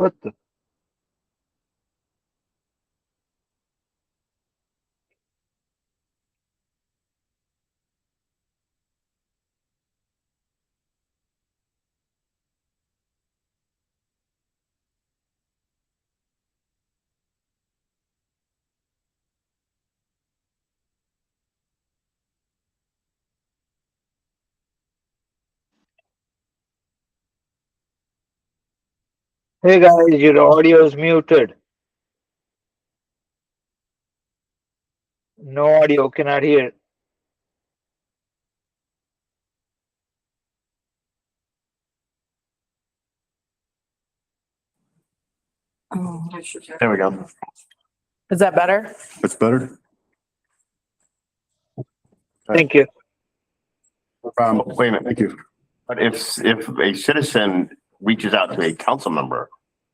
What the? Hey guys, your audio is muted. No audio, cannot hear. There we go. Is that better? That's better. Thank you. Wait a minute. Thank you. But if a citizen reaches out to a council member,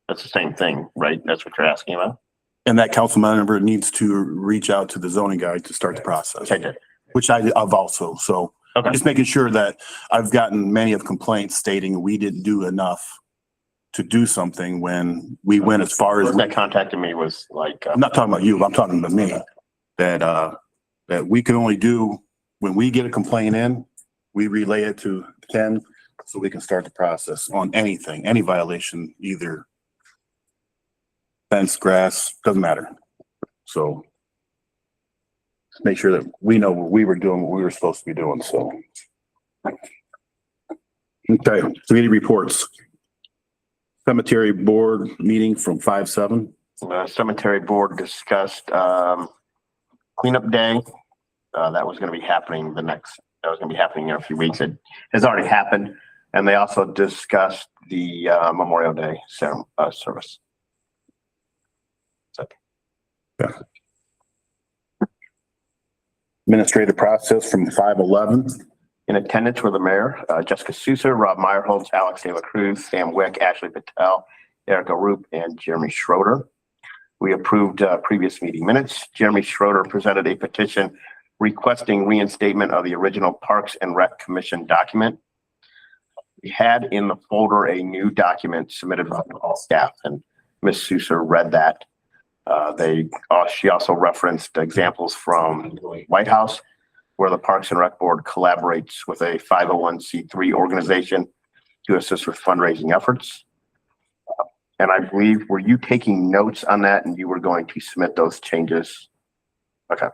that's the same thing, right? That's what you're asking about? And that council member needs to reach out to the zoning guy to start the process, Okay. which I've also, so Okay. just making sure that I've gotten many of complaints stating we didn't do enough to do something when we went as far as, That contacted me was like, I'm not talking about you, I'm talking about me, that we can only do, when we get a complaint in, we relay it to Ken so we can start the process on anything, any violation, either fence, grass, doesn't matter. So make sure that we know we were doing what we were supposed to be doing, so. Okay, committee reports. Cemetery board meeting from 5/7. cemetery board discussed, cleanup day. That was going to be happening in a few weeks. It has already happened. And they also discussed the, Memorial Day service. Yeah. Administrative process from 5/11. In attendance were the mayor, Jessica Sousa, Rob Meyerholtz, Alex De La Cruz, Sam Wick, Ashley Patel, Erica Roop, and Jeremy Schroeder. We approved previous meeting minutes. Jeremy Schroeder presented a petition requesting reinstatement of the original Parks and Rec Commission document. We had in the folder a new document submitted by all staff, and Ms. Sousa read that. She also referenced examples from the White House, where the Parks and Rec Board collaborates with a 501c3 organization to assist with fundraising efforts. And I believe, were you taking notes on that and you were going to submit those changes? Okay.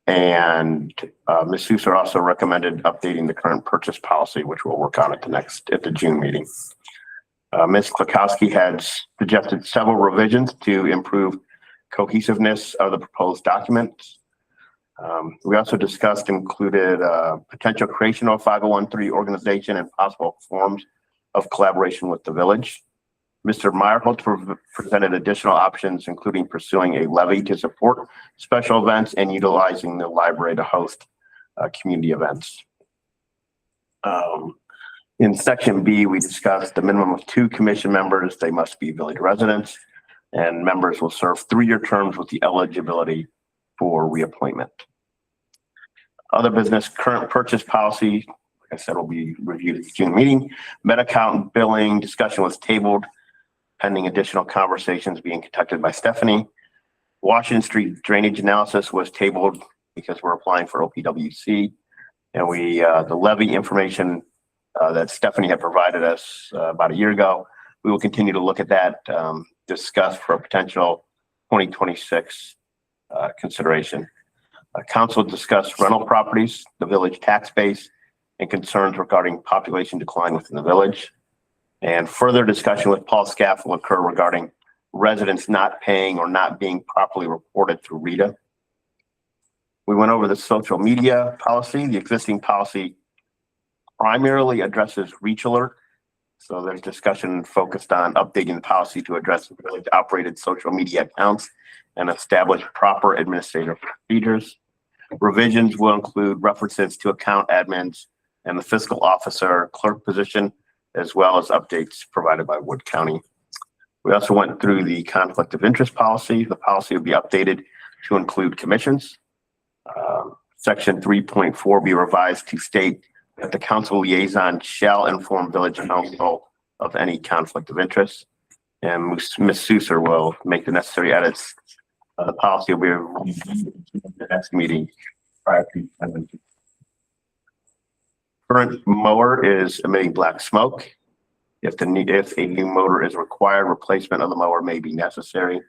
And Ms. Sousa also recommended updating the current purchase policy, which we'll work on at the June meeting. Ms. Klakowski had suggested several revisions to improve cohesiveness of the proposed documents. We also discussed included potential creation of a 501(c3) organization and possible forms of collaboration with the village. Mr. Meyerholtz presented additional options, including pursuing a levy to support special events and utilizing the library to host community events. In section B, we discussed the minimum of 2 commission members. They must be village residents, and members will serve 3-year terms with the eligibility for reappointment. Other business, current purchase policy, like I said, will be reviewed at the June meeting. Med-account billing discussion was tabled pending additional conversations being conducted by Stephanie. Washington Street drainage analysis was tabled because we're applying for OPWC. And the levy information that Stephanie had provided us about a year ago, we will continue to look at that, discuss for a potential 2026 consideration. Council discussed rental properties, the village tax base, and concerns regarding population decline within the village. And further discussion with Paul Scaff will occur regarding residents not paying or not being properly reported through RETA. We went over the social media policy. The existing policy primarily addresses Reach Alert. So there's discussion focused on updating the policy to address village operated social media accounts and establish proper administrative procedures. Revisions will include references to account admins and the fiscal officer clerk position, as well as updates provided by Wood County. We also went through the conflict of interest policy. The policy will be updated to include commissions. Section 3.4 be revised to state that the council liaison shall inform village council of any conflict of interest. And Ms. Sousa will make the necessary edits. The policy will be reviewed at the next meeting prior to. Current mower is emitting black smoke. If a new motor is required, replacement of the mower may be necessary.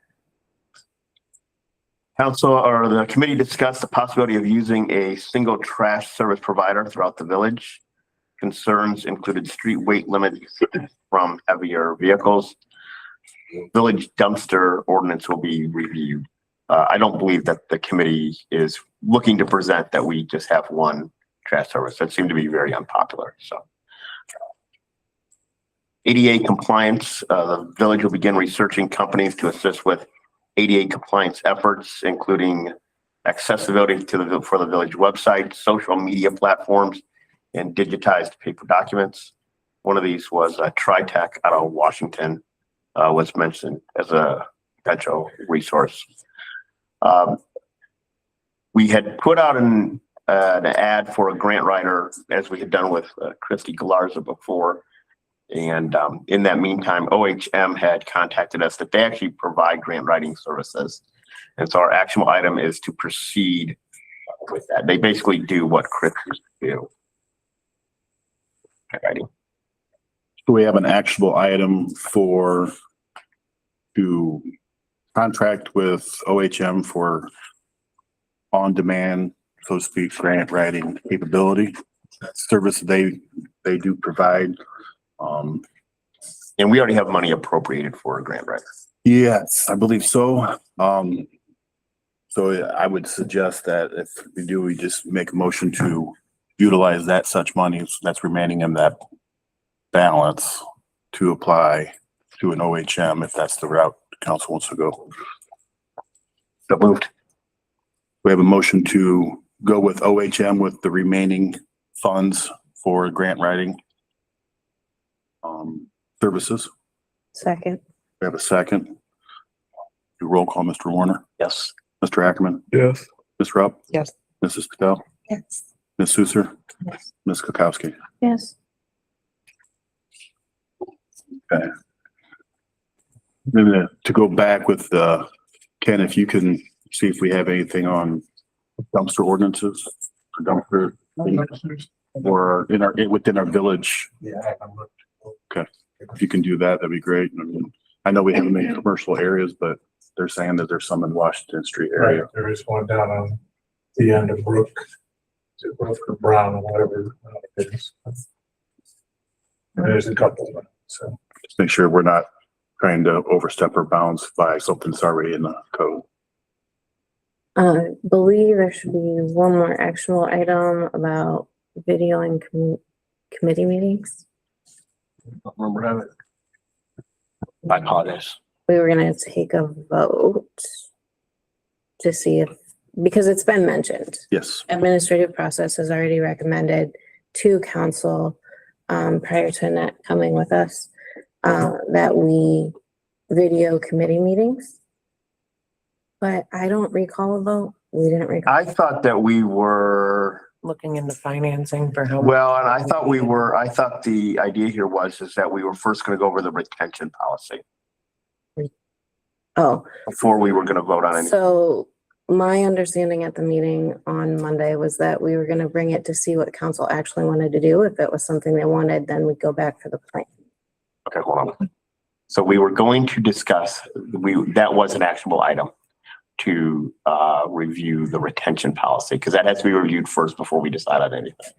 Council or the committee discussed the possibility of using a single trash service provider throughout the village. Concerns included street weight limits from heavier vehicles. Village dumpster ordinance will be reviewed. I don't believe that the committee is looking to present that we just have one trash service. That seemed to be very unpopular, so. ADA compliance, the village will begin researching companies to assist with ADA compliance efforts, including accessibility for the village website, social media platforms, and digitized paper documents. One of these was TriTech out of Washington, was mentioned as a potential resource. We had put out an ad for a grant writer, as we had done with Christy Galarza before. And in that meantime, OHM had contacted us that they actually provide grant writing services. And so our actionable item is to proceed with that. They basically do what Chris used to do. Grant writing. Do we have an actionable item to contract with OHM for on-demand, so to speak, grant writing capability? Service they do provide. And we already have money appropriated for a grant writer. Yes, I believe so. So I would suggest that if we do, we just make a motion to utilize that such money that's remaining in that balance to apply to an OHM if that's the route the council wants to go. So moved. We have a motion to go with OHM with the remaining funds for grant writing services. Second. We have a second. Do roll call, Mr. Warner, Yes. Mr. Ackerman, Yes. Ms. Rupp, Yes. Mrs. Cattell, Yes. Ms. Sousa, Yes. Ms. Kukowski. Yes. Okay. Maybe to go back with Ken, if you can see if we have anything on dumpster ordinances or dumpster or within our village. Yeah, I haven't looked. Okay. If you can do that, that'd be great. I mean, I know we haven't made commercial areas, but they're saying that there's some in Washington Street area. Right, there is one down on the end of Brook, is it Brook or Brown or whatever it is. There's a couple of them, so. Just make sure we're not trying to overstep our bounds by something that's already in the code. Believe there should be one more actionable item about video and committee meetings. Don't remember having. I apologize. We were gonna take a vote to see if, because it's been mentioned, Yes. administrative process has already recommended to council, prior to Annette coming with us, that we video committee meetings. But I don't recall a vote. We didn't recall. I thought that we were, Looking into financing for how. well, and I thought the idea here was that we were first going to go over the retention policy Oh, before we were going to vote on anything. so my understanding at the meeting on Monday was that we were gonna bring it to see what council actually wanted to do. If it was something they wanted, then we'd go back for the plan. Okay, hold on. So we were going to discuss, that was an actionable item to review the retention policy, because that has to be reviewed first before we decide on anything.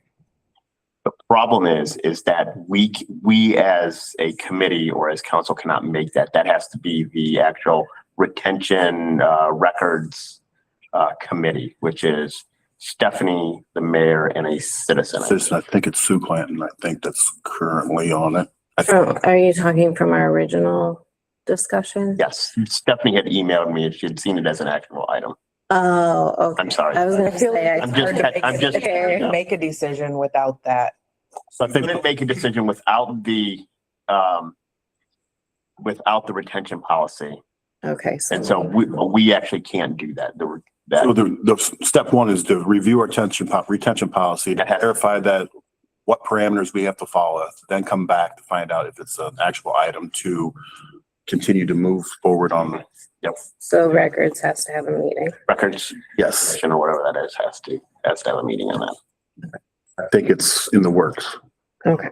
The problem is that we as a committee or as council cannot make that. That has to be the actual retention records committee, which is Stephanie, the mayor, and a citizen. I think it's Sue Clanton. I think that's currently on it. Are you talking from our original discussion? Yes, Stephanie had emailed me and she had seen it as an actionable item. Oh, okay. I'm sorry. I was gonna say, I'm just. Make a decision without that. So I couldn't make a decision without the retention policy. okay, And so we actually can't do that. So the step one is to review our retention policy, to verify that what parameters we have to follow, then come back to find out if it's an actual item to continue to move forward on, So records has to have a meeting. Records, yes, commission or whatever that is, has to have a meeting on that. I think it's in the works. Okay.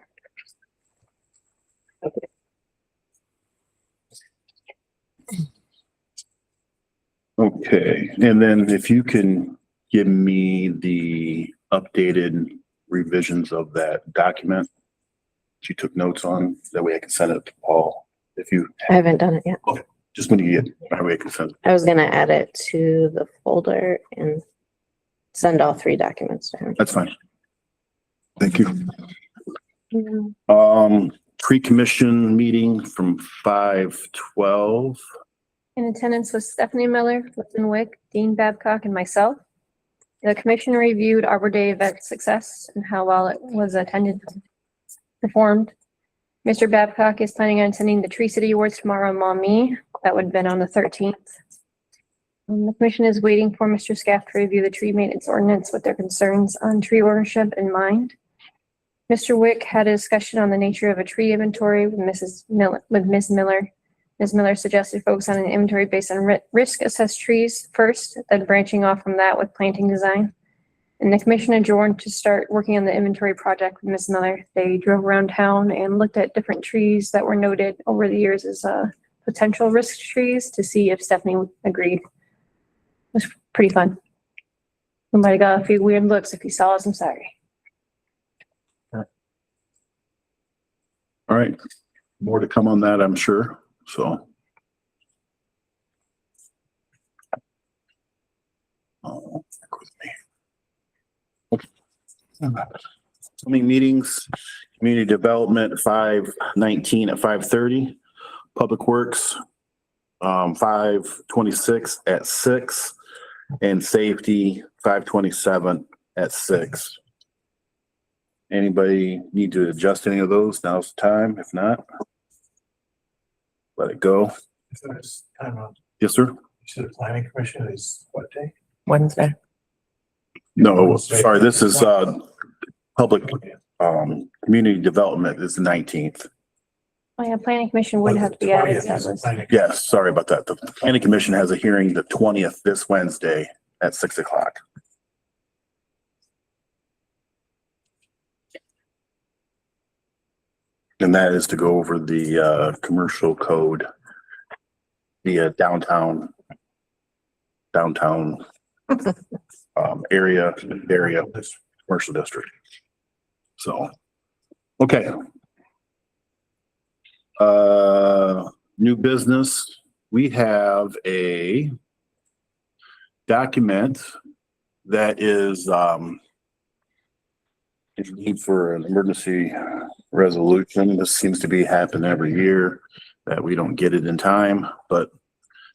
Okay, and then if you can give me the updated revisions of that document that you took notes on, that way I can send it to Paul. If you, I haven't done it yet. just when you get, that way I can send it. I was gonna add it to the folder and send all 3 documents to him. That's fine. Thank you. Mhm. Tree commission meeting from 5:12. In attendance was Stephanie Miller, Clifton Wick, Dean Babcock, and myself. The commission reviewed Arbor Day event success and how well it was attended, performed. Mr. Babcock is planning on attending the Tree City Awards tomorrow in Maumee. That would have been on the 13th. The commission is waiting for Mr. Scaff to review the tree maintenance ordinance with their concerns on tree ownership in mind. Mr. Wick had a discussion on the nature of a tree inventory with Ms. Miller. Ms. Miller suggested focus on an inventory based on risk assessed trees first, then branching off from that with planting design. And the commission adjourned to start working on the inventory project with Ms. Miller. They drove around town and looked at different trees that were noted over the years as potential risk trees to see if Stephanie agreed. It was pretty fun. Somebody got a few weird looks. If you saw us, I'm sorry. All right, more to come on that, I'm sure, so. Oh, bear with me. Coming meetings, community development, 5:19 at 5:30, public works, 5:26 at 6, and safety, 5:27 at 6. Anybody need to adjust any of those? Now's the time. If not, let it go. If there's time on, Yes, sir? you said the planning commission is what day? Wednesday. No, sorry, this is, public, community development is the 19th. Oh yeah, planning commission would have to be added to that 20th is the list. planning- Yes, sorry about that. The planning commission has a hearing the 20th this Wednesday at 6:00. And that is to go over the, commercial code, the downtown, area, commercial district. So, okay. New business, we have a document that is, in need for an emergency resolution. This seems to be happening every year that we don't get it in time, but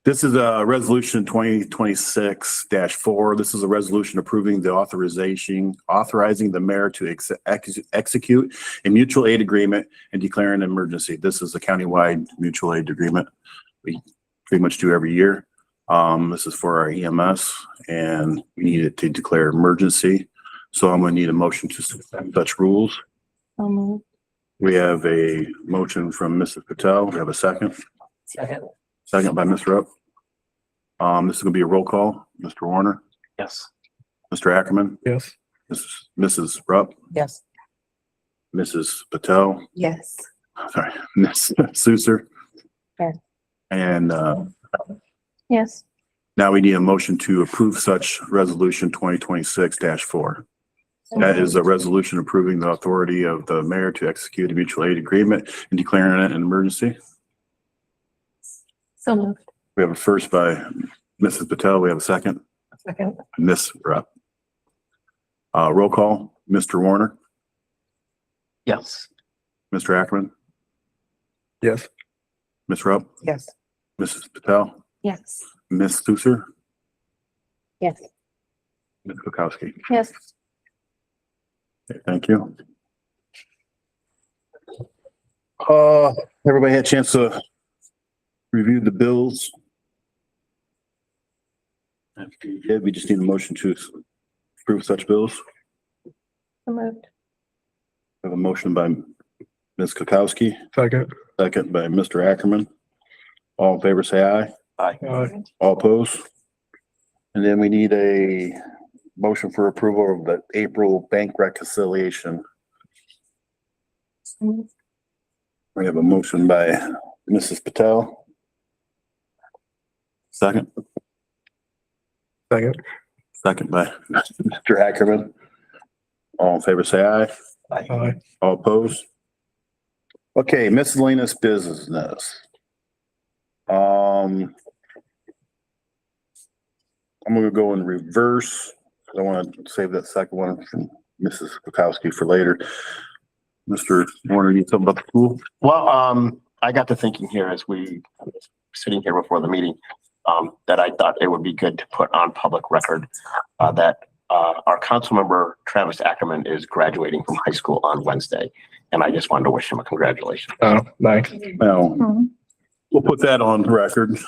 this is a resolution 2026-4. This is a resolution approving the authorizing the mayor to execute a mutual aid agreement and declaring an emergency. This is a countywide mutual aid agreement we pretty much do every year. This is for our EMS and we needed to declare emergency. So I'm going to need a motion to suspend such rules. We have a motion from Mrs. Patel. We have a second. Second by Ms. Rupp. This is gonna be a roll call. Mr. Warner, Yes. Mr. Ackerman, Yes. Mrs. Rupp, Yes. Mrs. Patel, Yes. sorry, Ms. Soucer. Yes. And, Yes, now we need a motion to approve such resolution 2026-4. That is a resolution approving the authority of the mayor to execute a mutual aid agreement and declaring it an emergency. so moved. We have a first by Mrs. Patel. We have a second. Second. Ms. Rupp. Roll call, Mr. Warner, Yes. Mr. Ackerman, Yes. Ms. Rupp, Yes. Mrs. Patel, Yes. Ms. Soucer, Yes. Ms. Kukowski. Yes. Okay, thank you. Everybody had a chance to review the bills. If you did, we just need a motion to approve such bills. So moved. We have a motion by Ms. Kukowski, Second. second by Mr. Ackerman. All in favor, say aye. Aye. All opposed? And then we need a motion for approval of the April bank reconciliation. We have a motion by Mrs. Patel. Second. Second. Second by Mr. Ackerman. All in favor, say aye. Aye. All opposed? Okay, miscellaneous business. I'm gonna go in reverse. I want to save that second one from Mrs. Kukowski for later. Mr. Warner, you talk about the pool? Well, I got to thinking here as we sitting here before the meeting, that I thought it would be good to put on public record, that, our council member Travis Ackerman is graduating from high school on Wednesday. And I just wanted to wish him a congratulations. Oh, nice. Well, we'll put that on record.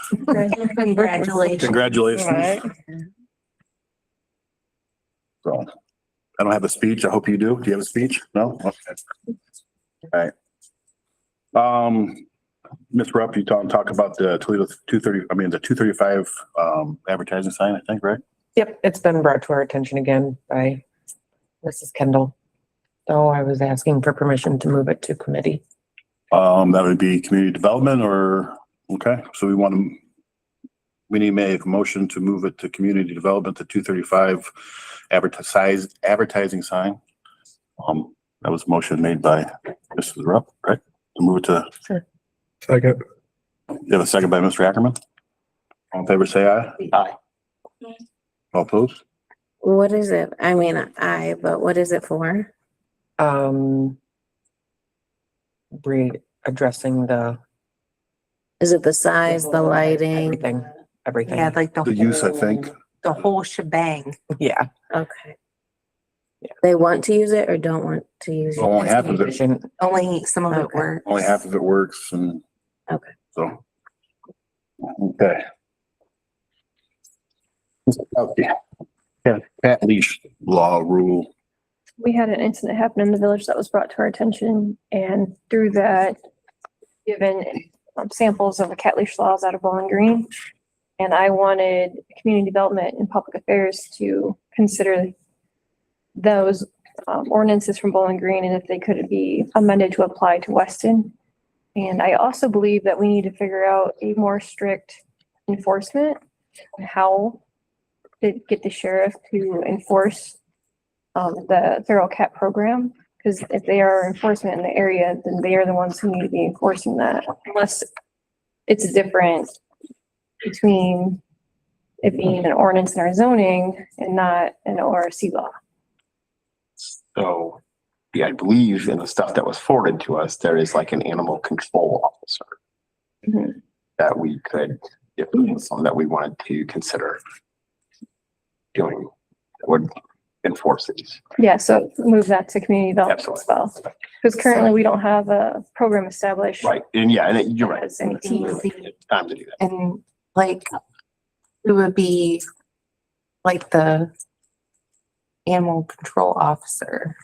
Congratulations. Congratulations. So, I don't have a speech. I hope you do. Do you have a speech? No? Okay. All right. Ms. Rupp, you talk about the Toledo 230, the 235, advertising sign, I think, right? Yep, it's been brought to our attention again by Mrs. Kendall. So I was asking for permission to move it to committee. That would be community development or, okay, so we need to make a motion to move it to community development to 235 advertising sign. That was a motion made by Mrs. Rupp, right? To move it to, Second. you have a second by Mr. Ackerman? All in favor, say aye. Aye. All opposed? What is it? I mean, but what is it for? Addressing the Is it the size, the lighting? everything. Yeah, like The use, I think. the whole shebang. Yeah. Okay. Yeah. They want to use it or don't want to use it? Only half of it, Efficient. Only some of it Okay. works. only half of it works and. Okay. So. Okay. Okay. Yeah, Pat leash law rule. We had an incident happen in the village that was brought to our attention, and through that, given samples of the cat leash laws out of Bowling Green. And I wanted community development and public affairs to consider those ordinances from Bowling Green and if they could be amended to apply to Weston. And I also believe that we need to figure out a more strict enforcement on how to get the sheriff to enforce the feral cat program. Because if they are enforcement in the area, then they are the ones who need to be enforcing that, unless it's different between it being an ordinance in our zoning and not an ORC law. So, yeah, I believe in the stuff that was forwarded to us, there is like an animal control officer Mhm. that we could, if something that we wanted to consider doing, that would enforce these. Yeah, so move that to community development as well. Because currently we don't have a program established. Right, and yeah, and you're right. As anything. Time to do that. And like, it would be like the animal control officer.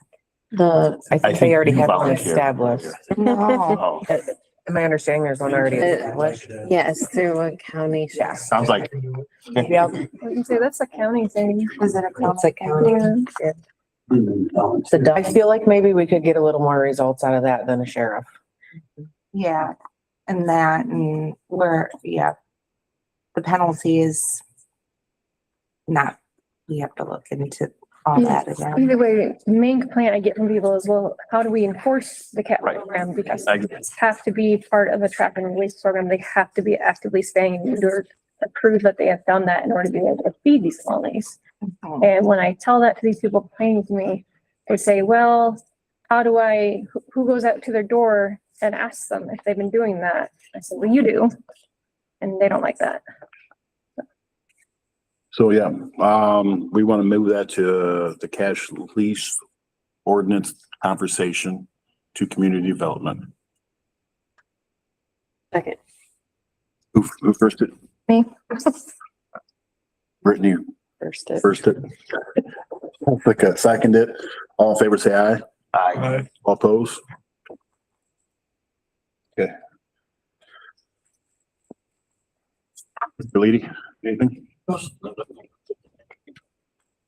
The, I I think think they already you have one volunteered. established. No, Oh, Am I understanding there's one already established? yes, through a county. Yeah. sounds like, Yeah. You say that's a county thing. is it a It's a county. Yeah. The I dog. feel like maybe we could get a little more results out of that than a sheriff. Yeah, and that, and where, yeah. The penalty is not, we have to look into all that again. Either way, the main complaint I get from people is, well, how do we enforce the cat Right. program? Because I- it's have to be part of a trap and release program. They have to be actively staying in order to prove that they have done that in order to be able to feed these colonies. And when I tell that to these people complaining to me, they say, well, how do who goes out to their door and asks them if they've been doing that? I said, well, you do. And they don't like that. So, yeah, we want to move that to the cash lease ordinance conversation to community development. Second. Who first it? Me? Brittany First. first it. I'll pick a second it. All in favor, say aye. I, All opposed? Okay. Mr. Leedy, anything?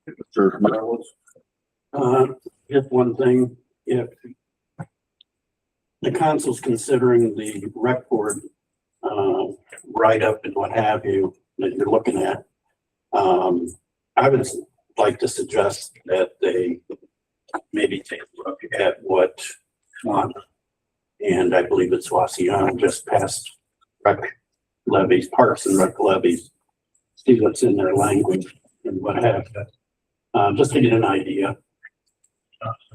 Mr. Marlowe? Just one thing, if the council's considering the rec board, write-up and what have you that you're looking at, I would like to suggest that they maybe take a look at what Swan, and I believe it's Wasion just passed rec levies, parks and rec levies, see what's in their language and what have you. Just to get an idea.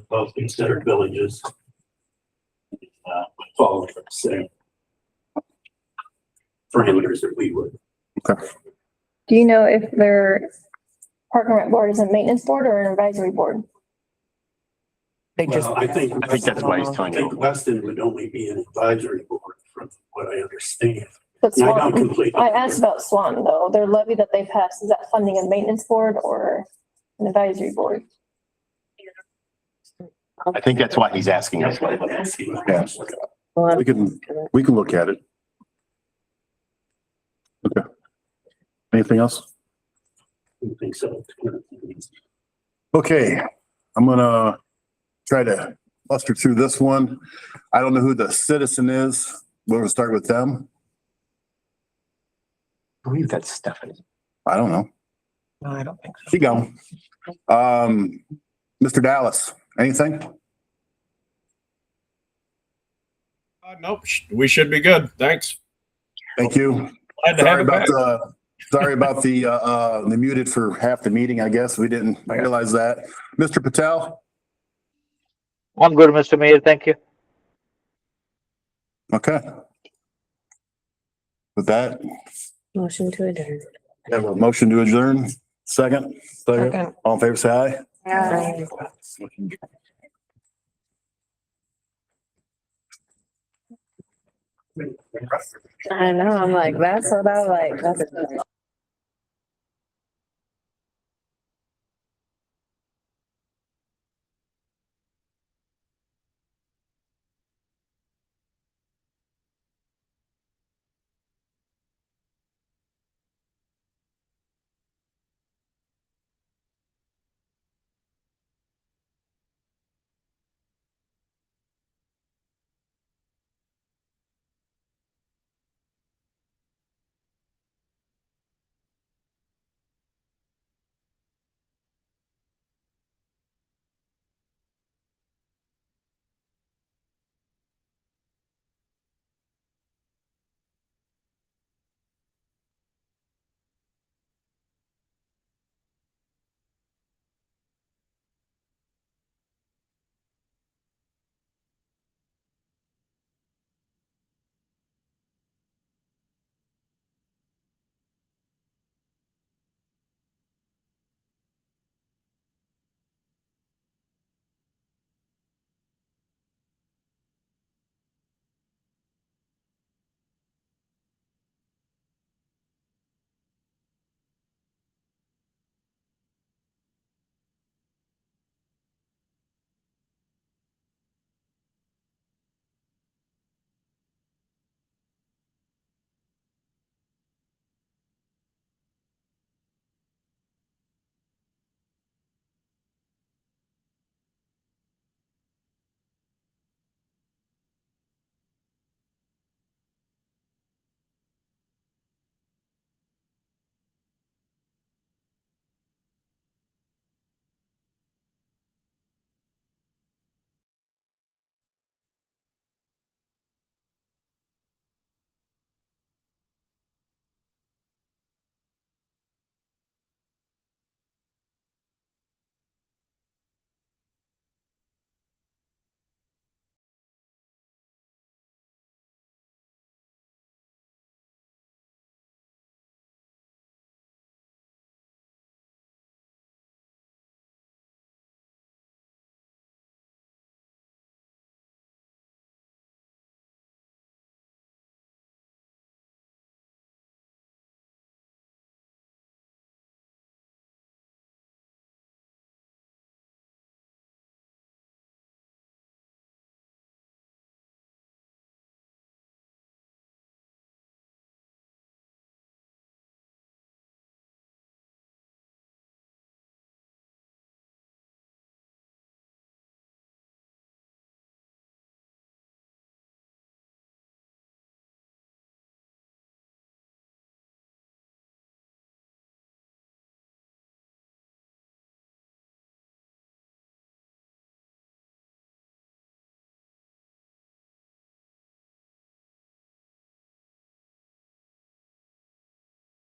Both considered villages. Follow the same parameters that we would. Do you know if their park and rec board is a maintenance board or an advisory board? They just. Well, I think that's why he's I telling think you. Weston would only be an advisory board from what I understand. But And I don't Swan, completely. I asked about Swan though, their levy that they passed, is that funding a maintenance board or an advisory board? I think that's why he's asking us. That's what I'm asking. Yes. Well, We can look at it. Okay. Anything else? I don't think so. Okay, I'm gonna try to cluster through this one. I don't know who the citizen is. We're gonna start with them. I believe that's Stephanie. I don't know. No, I don't think so. She gone. Mr. Dallas, anything? Nope, we should be good. Thanks. Thank you. Glad to have it back. Sorry about the muted for half the meeting, I guess. We didn't realize that. Mr. Patel? I'm good, Mr. Mayor. Thank you. Okay. With that, Motion to adjourn. we have a motion to adjourn. Second? Second. All in favor, say aye. Aye. I know, I'm like, that's what I like. That's